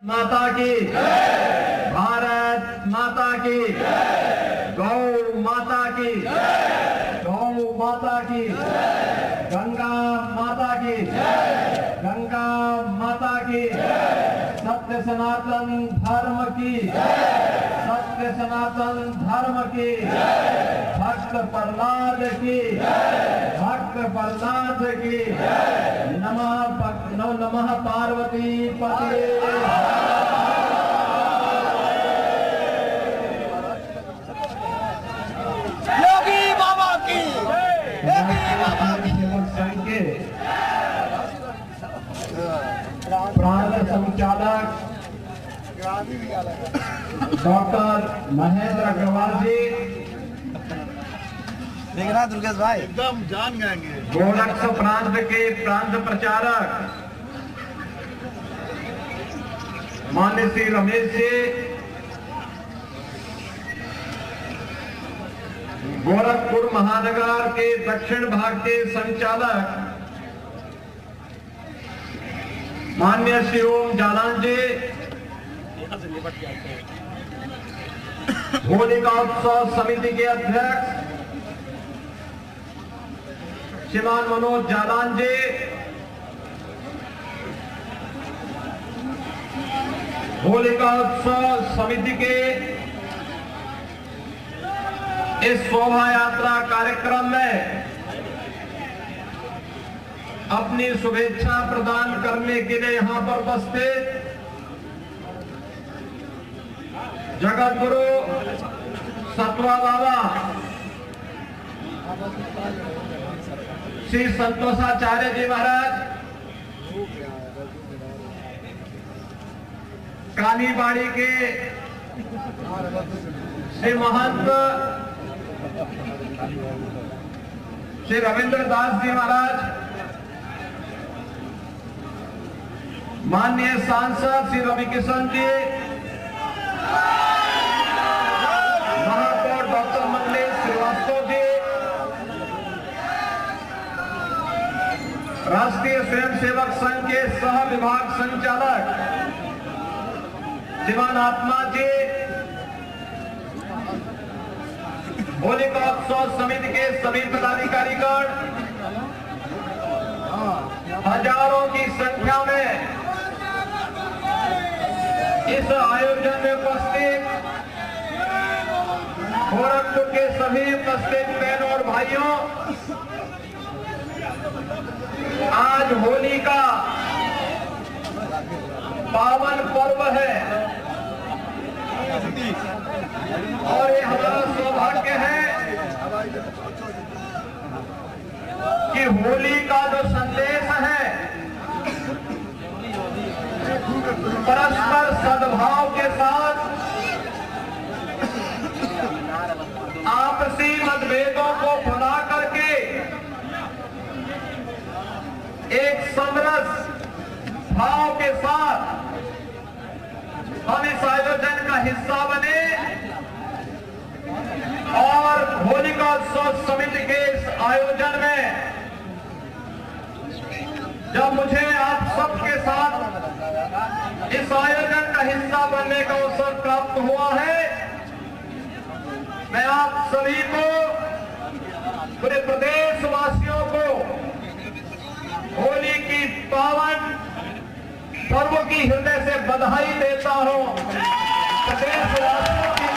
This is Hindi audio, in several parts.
माता की, भारत माता की, गौ माता की, गौ माता की, गंगा माता की, गंगा माता की, सत्य सनातन धर्म की, सत्य सनातन धर्म की, भक्त प्रहलाद की, भक्त प्रहलाद की। नमः पार्वती पते। योगी बाबा की, योगी बाबा की। संघ के प्रांत संचालक डॉक्टर महेंद्र अग्रवाल जी, देखना दुर्गेश भाई एकदम जान गएंगे। गोरक्ष प्रांत के प्रांत प्रचारक मान्य श्री रमेश जी, गोरखपुर महानगर के दक्षिण भाग के संचालक मान्य श्री ओम जालान जी, होलिका उत्सव समिति के अध्यक्ष श्रीमान मनोज जालान जी, होलिका उत्सव समिति के इस शोभा यात्रा कार्यक्रम में अपनी शुभेच्छा प्रदान करने के लिए यहां पर उपस्थित जगत गुरु सतवा बाबा श्री संतोषाचार्य जी महाराज, कालीबाड़ी के श्री महंत श्री रविंद्र दास जी महाराज, माननीय सांसद श्री रवि किशन जी, महापौर डॉक्टर मंगलेश श्रीवास्तव जी, राष्ट्रीय स्वयंसेवक संघ के सह विभाग संचालक श्रीमान आत्मा जी, होलिका उत्सव समिति के सभी पदाधिकारीगण, हजारों की संख्या में इस आयोजन में उपस्थित गोरखपुर के सभी उपस्थित बहनों और भाइयों, आज होली का पावन पर्व है और ये हमारा सौभाग्य है कि होली का जो संदेश है परस्पर सद्भाव के साथ आपसी मतभेदों को भुला करके एक समरस भाव के साथ हम इस आयोजन का हिस्सा बने और होलिका उत्सव समिति के इस आयोजन में जब मुझे आप सबके साथ इस आयोजन का हिस्सा बनने का अवसर प्राप्त हुआ है, मैं आप सभी को, पूरे प्रदेशवासियों को होली की पावन पर्व की हृदय से बधाई देता हूं। प्रदेशवासियों की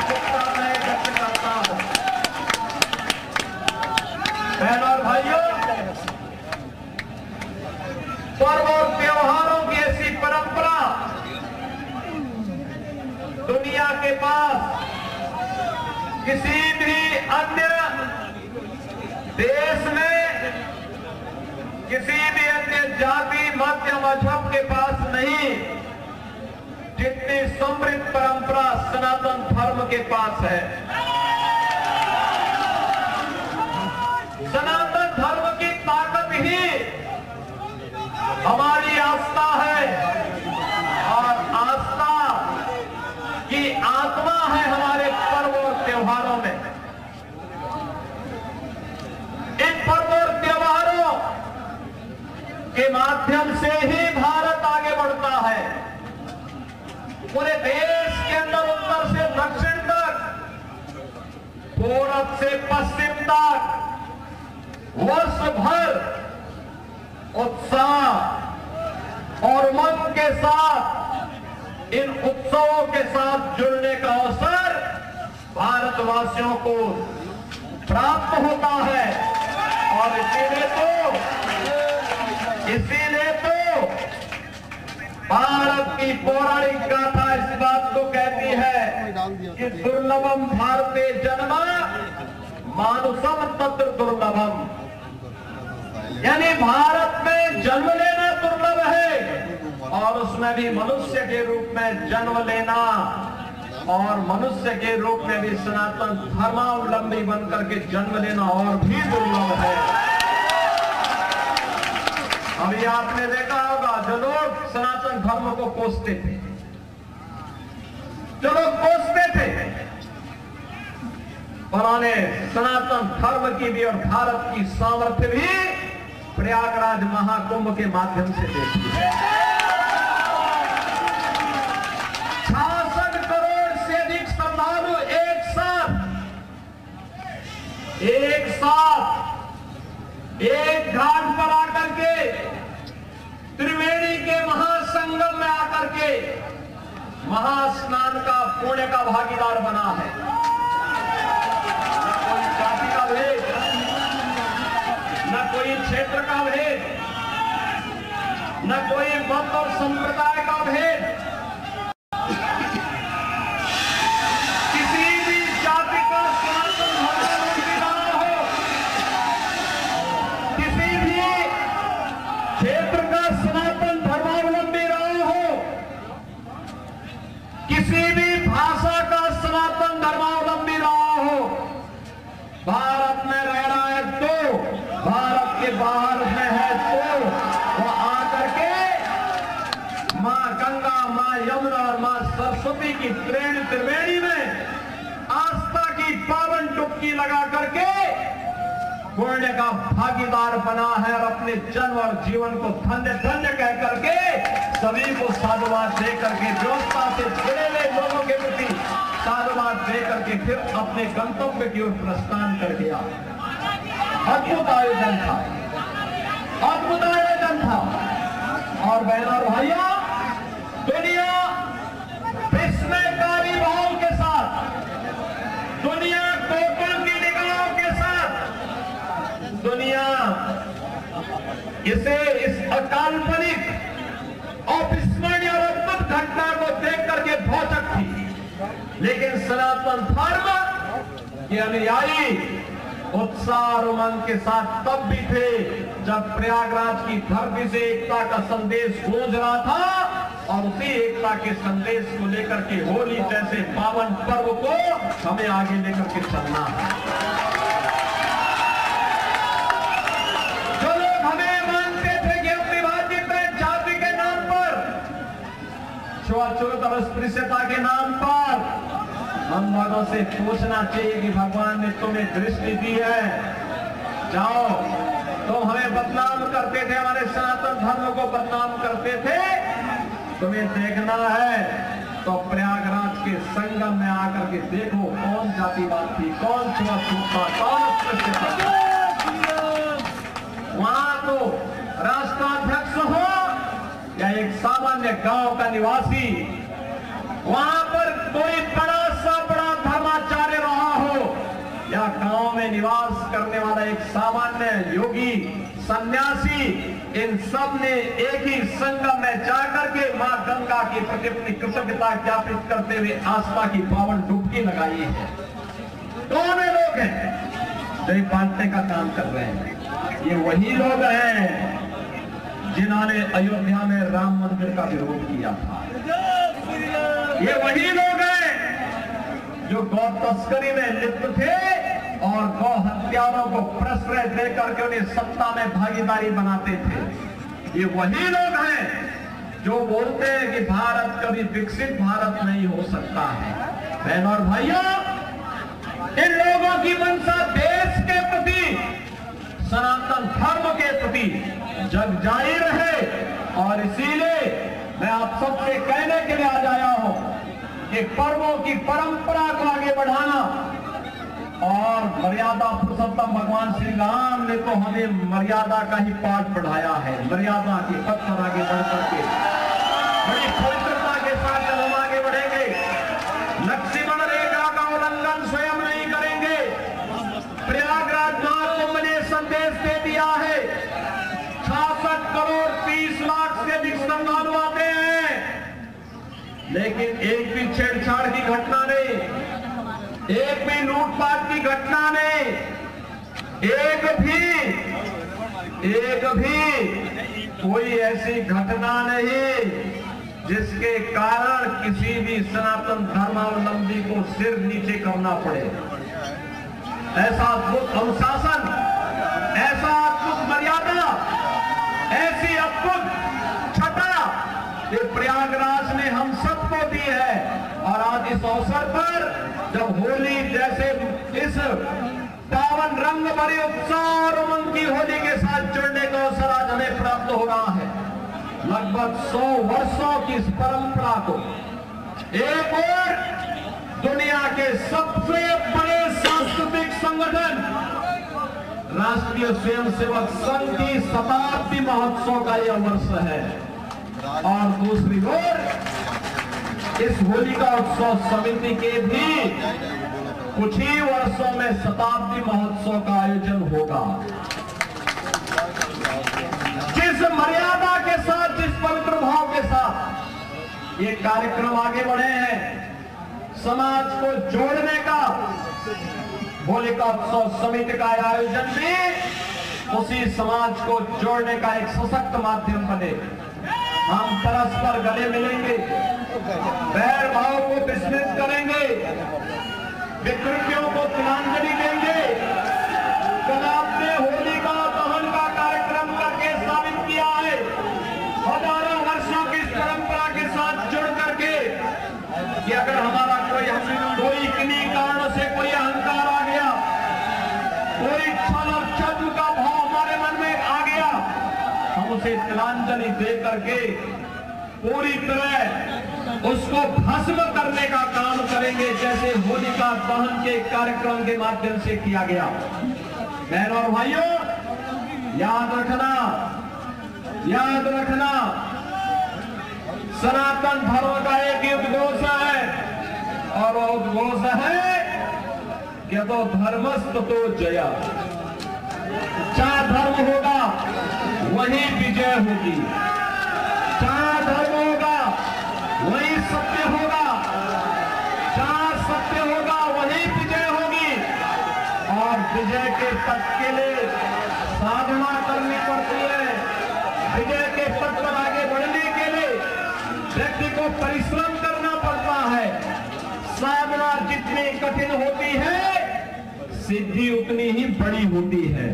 शुभकामनाएं व्यक्त करता हूं। बहनों और भाइयों, पर्व और त्योहारों की ऐसी परंपरा दुनिया के पास किसी भी अन्य देश में, किसी भी अन्य जाति मत या मजहब के पास नहीं, जितनी समृद्ध परंपरा सनातन धर्म के पास है। सनातन धर्म की ताकत ही हमारी आस्था है और आस्था की आत्मा है हमारे पर्व और त्योहारों में। इन पर्व और त्योहारों के माध्यम से ही भारत आगे बढ़ता है। उत्साह और उमंग के साथ इन उत्सवों के साथ जुड़ने का अवसर भारतवासियों को प्राप्त होता है। और इसीलिए तो भारत की पौराणिक गाथा इस बात को कहती है कि दुर्लभम भारते जन्म मानुषम तत्र दुर्लभम, यानी भारत में जन्म लेना दुर्लभ है और उसमें भी मनुष्य के रूप में जन्म लेना और मनुष्य के रूप में भी सनातन धर्मावलंबी बनकर के जन्म लेना और भी दुर्लभ है। अभी आपने देखा होगा जो लोग सनातन धर्म को कोसते थे, उन्होंने सनातन धर्म की भी और भारत की सामर्थ्य भी प्रयागराज महाकुंभ के माध्यम से देखी है। 66 करोड़ से अधिक श्रद्धालु एक साथ एक घाट पर आकर के त्रिवेणी के महासंगम में आकर के महास्नान का पुण्य का भागीदार बना है। न कोई जाति का भेद, न कोई क्षेत्र का भेद, न कोई मत और संप्रदाय का भेद, किसी भी जाति का सनातन धर्मावलंबी रहा हो, किसी भी क्षेत्र का सनातन धर्मावलंबी रहा हो, किसी भी भाषा का सनातन धर्मावलंबी रहा हो, भारत में रह रहा है तो, भारत के बाहर में है तो वो आकर के मां गंगा, मां यमुना और मां सरस्वती की त्रिवेणी में आस्था की पावन डुबकी लगा करके पुण्य का भागीदार बना है और अपने जन्म और जीवन को धन्य धन्य कह करके सभी को साधुवाद दे करके व्यवस्था से जुड़े हुए लोगों के प्रति साधुवाद दे करके फिर अपने गंतव्य की ओर प्रस्थान कर गया। अद्भुत आयोजन था, अद्भुत आयोजन था। और बहनों और भाइयों, दुनिया विस्मयकारी भाव के साथ, दुनिया कोपल की निगाहों के साथ, दुनिया इस अकाल्पनिक अविस्मरणीय और अद्भुत घटना को देख करके भौचक थी। लेकिन सनातन धर्म के अनुयायी उत्साह और उमंग के साथ तब भी थे जब प्रयागराज की धरती से एकता का संदेश गूंज रहा था और उसी एकता के संदेश को लेकर के होली जैसे पावन पर्व को हमें आगे लेकर के चलना है। जो लोग हमें मानते थे कि हम विभाजित हैं जाति के नाम पर, छुआछूत और अस्पृश्यता के नाम पर, हम लोगों से पूछना चाहिए कि भगवान ने तुम्हें दृष्टि दी है, जाओ तुम हमें बदनाम करते थे, हमारे सनातन धर्म को बदनाम करते थे, तुम्हें देखना है तो प्रयागराज के संगम में आकर के देखो कौन जातिवाद थी, कौन छुआछूत था, कौन अस्पृश्यता था। वहां तो राष्ट्राध्यक्ष हो या एक सामान्य गांव का निवासी, वहां पर कोई बड़ा धर्माचार्य रहा हो या गांव में निवास करने वाला एक सामान्य योगी सन्यासी, इन सब ने एक ही संगम में जाकर के मां गंगा के प्रति अपनी कृतज्ञता ज्ञापित करते हुए आस्था की पावन डुबकी लगाई है। कौन है लोग हैं जो बांटने का काम कर रहे हैं? ये वही लोग हैं जिन्होंने अयोध्या में राम मंदिर का विरोध किया था। ये वही लोग हैं जो गौ तस्करी में लिप्त थे और गौ हत्यारों को प्रश्रय देकर के उन्हें सत्ता में भागीदारी बनाते थे। ये वही लोग हैं जो बोलते हैं कि भारत कभी विकसित भारत नहीं हो सकता है। बहनों और भाइयों, इन लोगों की मंशा देश के प्रति, सनातन धर्म के प्रति जग जारी रहे और इसीलिए मैं आप सबसे कहने के लिए आज आया हूं कि पर्वों की परंपरा को आगे बढ़ाना, और मर्यादा पुरुषोत्तम भगवान श्री राम ने तो हमें मर्यादा का ही पाठ पढ़ाया है। मर्यादा के पथ पर आगे बढ़ करके बड़ी पवित्रता के साथ जब हम आगे बढ़ेंगे, लक्ष्मण रेखा का उल्लंघन स्वयं नहीं करेंगे। प्रयागराज महाकुंभ ने संदेश दे दिया है, 66 करोड़ 30 लाख से अधिक श्रद्धालु आते हैं, लेकिन एक भी छेड़छाड़ की घटना नहीं, एक भी लूटपाट की घटना नहीं, एक भी कोई ऐसी घटना नहीं जिसके कारण किसी भी सनातन धर्मावलंबी को सिर नीचे करना पड़े। ऐसा अद्भुत अनुशासन, ऐसा अद्भुत मर्यादा, ऐसी अद्भुत छटा ये प्रयागराज ने हम सबको दी है। और आज इस अवसर पर जब होली जैसे इस पावन रंग भरे उत्साह और उमंग की होली के साथ जुड़ने का अवसर आज हमें प्राप्त हो रहा है, लगभग 100 वर्षों की इस परंपरा को एक और दुनिया के सबसे बड़े सांस्कृतिक संगठन राष्ट्रीय स्वयंसेवक संघ की शताब्दी महोत्सव का यह वर्ष है, और दूसरी ओर इस होलिका उत्सव समिति के भी कुछ ही वर्षों में शताब्दी महोत्सव का आयोजन होगा। जिस मर्यादा के साथ, जिस पवित्र भाव के साथ ये कार्यक्रम आगे बढ़े हैं, समाज को जोड़ने का होलिका उत्सव समिति का आयोजन भी उसी समाज को जोड़ने का एक सशक्त माध्यम बने। हम परस्पर गले मिलेंगे, बैर भाव को विस्मृत करेंगे, विकृतियों को तिलांजलि देंगे। कल आपने होलिका दहन का कार्यक्रम करके साबित किया है, हजारों वर्षों की इस परंपरा के साथ जुड़ करके, कि अगर हमारा कोई किन्हीं कारणों से कोई अहंकार आ गया, कोई छल और छद्म का भाव हमारे मन में आ गया, हम उसे तिलांजलि दे करके पूरी तरह उसको भस्म करने का काम करेंगे, जैसे होलिका दहन के कार्यक्रम के माध्यम से किया गया। बहनों और भाइयों, याद रखना सनातन धर्म का एक ही उद्घोष है, और वो उद्घोष है कि तो धर्मस्त तो जया। जहां धर्म होगा वहीं विजय होगी, जहां धर्म होगा वहीं सत्य होगा, जहां सत्य होगा वहीं विजय होगी। और विजय के पथ के लिए साधना करनी पड़ती है। विजय के पथ पर आगे बढ़ने के लिए व्यक्ति को परिश्रम करना पड़ता है। साधना जितनी कठिन होती है, सिद्धि उतनी ही बड़ी होती है,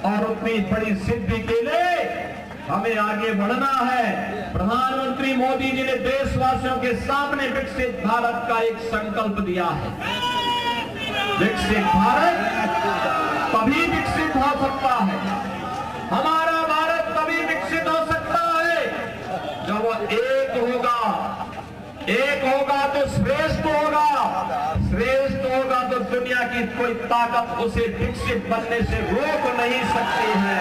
और उतनी बड़ी सिद्धि के लिए हमें आगे बढ़ना है। प्रधानमंत्री मोदी जी ने देशवासियों के सामने विकसित भारत का एक संकल्प दिया है। विकसित भारत तभी विकसित हो सकता है, हमारा भारत तभी विकसित हो सकता है जब वो एक होगा तो श्रेष्ठ होगा, श्रेष्ठ होगा तो दुनिया की कोई ताकत उसे विकसित बनने से रोक नहीं सकती है।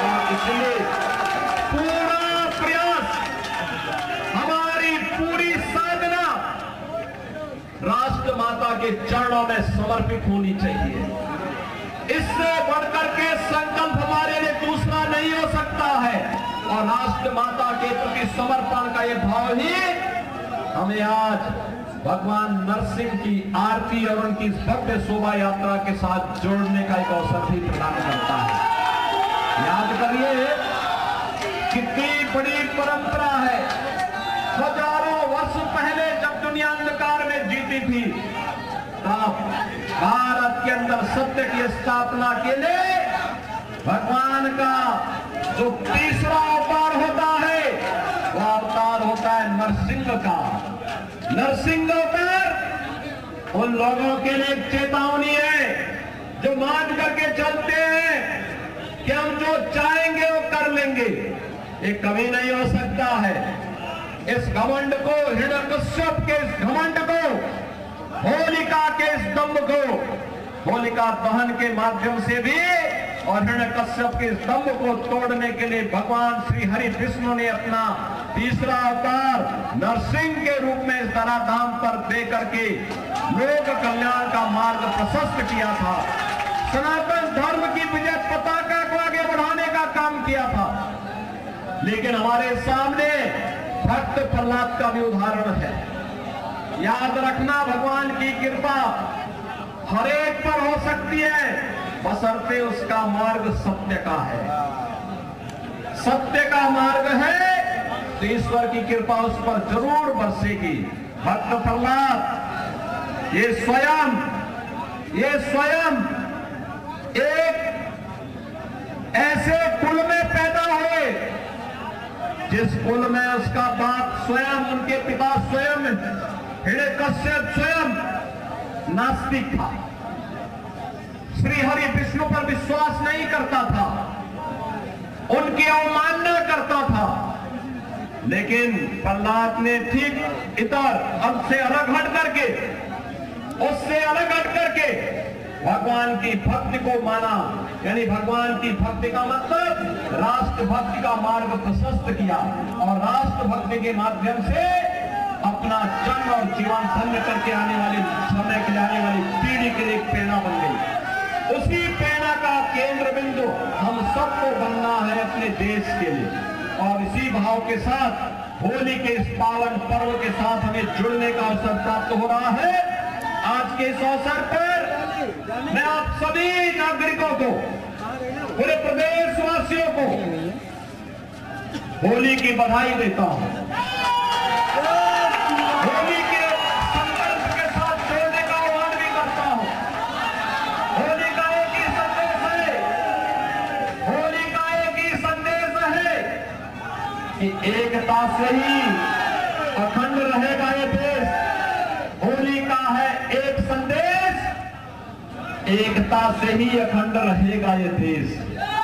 और इसलिए पूरा प्रयास, हमारी पूरी साधना राष्ट्र माता के चरणों में समर्पित होनी चाहिए। इससे बढ़कर के संकल्प हमारे लिए दूसरा नहीं हो सकता है, और राष्ट्र माता के प्रति समर्पण का यह भाव ही हमें आज भगवान नरसिंह की आरती और उनकी भव्य शोभा यात्रा के साथ जोड़ने का एक अवसर भी प्रदान करता है। याद करिए कितनी बड़ी परंपरा है। हजारों वर्ष पहले जब दुनिया अंधकार में जीती थी, तब भारत के अंदर सत्य की स्थापना के लिए भगवान का जो तीसरा अवतार होता है, वह अवतार होता है नरसिंह का। नरसिंह अवतार उन लोगों के लिए एक चेतावनी है जो मान करके चलते हैं कि हम जो चाहेंगे वो कर लेंगे। ये कभी नहीं हो सकता है। इस घमंड को, हिरण्यकश्यप के इस घमंड को, होलिका के इस दम्भ को होलिका दहन के माध्यम से भी और हिरण्यकश्यप के स्तंभ को तोड़ने के लिए भगवान श्री हरि विष्णु ने अपना तीसरा अवतार नरसिंह के रूप में इस धराधाम पर दे करके लोक कल्याण का मार्ग प्रशस्त किया था। सनातन धर्म की विजय पताका को आगे बढ़ाने का काम किया था। लेकिन हमारे सामने भक्त प्रहलाद का भी उदाहरण है। याद रखना, भगवान की कृपा हर एक पर हो सकती है, बशर्ते उसका मार्ग सत्य का है। सत्य का मार्ग है तो ईश्वर की कृपा उस पर जरूर बरसेगी। भक्त प्रहलाद ये स्वयं एक ऐसे कुल में पैदा हुए जिस कुल में उसका बाप स्वयं, उनके पिता स्वयं, हिरण्यकश्यप स्वयं नास्तिक था, श्री हरि विष्णु पर विश्वास नहीं करता था, उनकी अवमानना करता था। लेकिन प्रहलाद ने ठीक इतर अब से अलग हट करके, उससे अलग हट करके भगवान की भक्ति को माना। यानी भगवान की भक्ति का मतलब राष्ट्र भक्ति का मार्ग प्रशस्त किया और राष्ट्र भक्ति के माध्यम से अपना जन्म और जीवन धन्य करके आने वाले समय के लिए, आने वाली पीढ़ी के लिए एक प्रेरणा बन गई। उसी प्रेरणा का केंद्र बिंदु हम सबको बनना है अपने देश के लिए। और इसी भाव के साथ होली के इस पावन पर्व के साथ हमें जुड़ने का अवसर प्राप्त हो रहा है। आज के इस अवसर पर मैं आप सभी नागरिकों को, पूरे प्रदेशवासियों को होली की बधाई देता हूं। होली के संकल्प के साथ जोड़ने का आह्वान भी करता हूं। होली का एक ही संदेश है, होली का एक ही संदेश है कि एकता से ही अखंड रहेगा ये देश। होली का है एक संदेश, एकता से ही अखंड रहेगा ये देश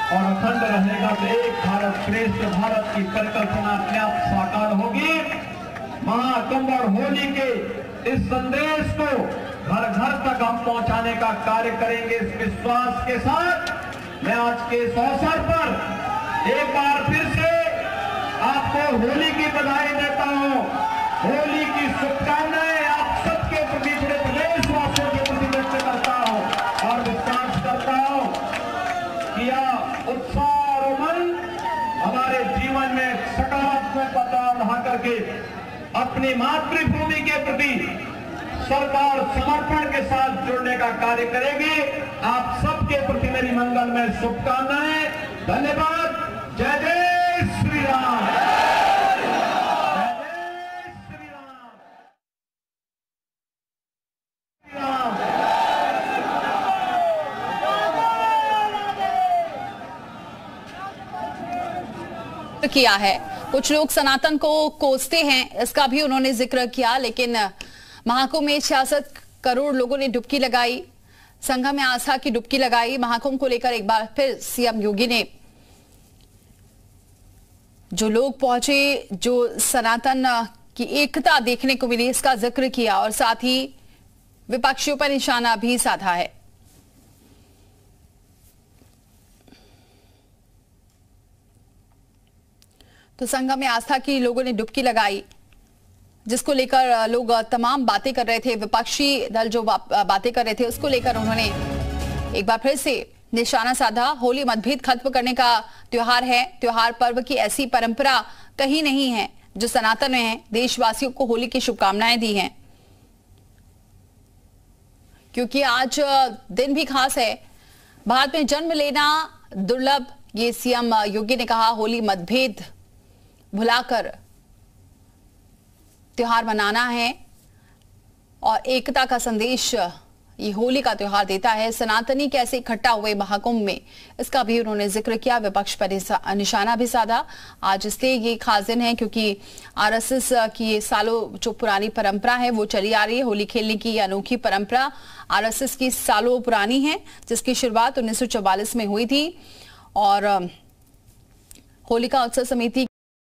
और अखंड रहेगा तो एक भारत श्रेष्ठ भारत की परिकल्पना अपने आप साकार होगी। महाकुंभ और होली के इस संदेश को घर घर तक हम पहुंचाने का कार्य करेंगे। इस विश्वास के साथ मैं आज के इस अवसर पर एक बार फिर से आपको होली की बधाई देता हूं। होली की शुभकामनाएं आप सबके प्रति, पूरे प्रदेशवासियों के प्रति व्यक्त करता हूं और विश्वास करता हूं कि यह उत्साह और उमंग हमारे जीवन में सकारात्मक बदलाव ला करके अपनी मातृभूमि के प्रति सरकार समर्पण के साथ जुड़ने का कार्य करेगी। आप सबके प्रति मेरी मंगलमय शुभकामनाएं। धन्यवाद। जय जय श्री राम। किया है। कुछ लोग सनातन को कोसते हैं, इसका भी उन्होंने जिक्र किया। लेकिन महाकुंभ में 66 करोड़ लोगों ने डुबकी लगाई, संगम में आस्था की डुबकी लगाई। महाकुंभ को लेकर एक बार फिर सीएम योगी ने जो लोग पहुंचे, जो सनातन की एकता देखने को मिली, इसका जिक्र किया और साथ ही विपक्षियों पर निशाना भी साधा है। तो संगम में आस्था की लोगों ने डुबकी लगाई, जिसको लेकर लोग तमाम बातें कर रहे थे। विपक्षी दल जो बातें कर रहे थे उसको लेकर उन्होंने एक बार फिर से निशाना साधा। होली मतभेद खत्म करने का त्योहार है। त्योहार पर्व की ऐसी परंपरा कहीं नहीं है जो सनातन में है। देशवासियों को होली की शुभकामनाएं दी हैं, क्योंकि आज दिन भी खास है। भारत में जन्म लेना दुर्लभ, ये सीएम योगी ने कहा। होली मतभेद भुलाकर त्योहार मनाना है और एकता का संदेश ये होली का त्योहार देता है। सनातनी कैसे इकट्ठा हुए महाकुंभ में, इसका भी उन्होंने जिक्र किया। विपक्ष पर निशाना भी साधा। आज इसलिए ये खास दिन है क्योंकि आरएसएस की सालों जो पुरानी परंपरा है वो चली आ रही है। होली खेलने की अनोखी परंपरा आरएसएस की सालों पुरानी है, जिसकी शुरुआत 1944 में हुई थी और होलिका उत्सव समिति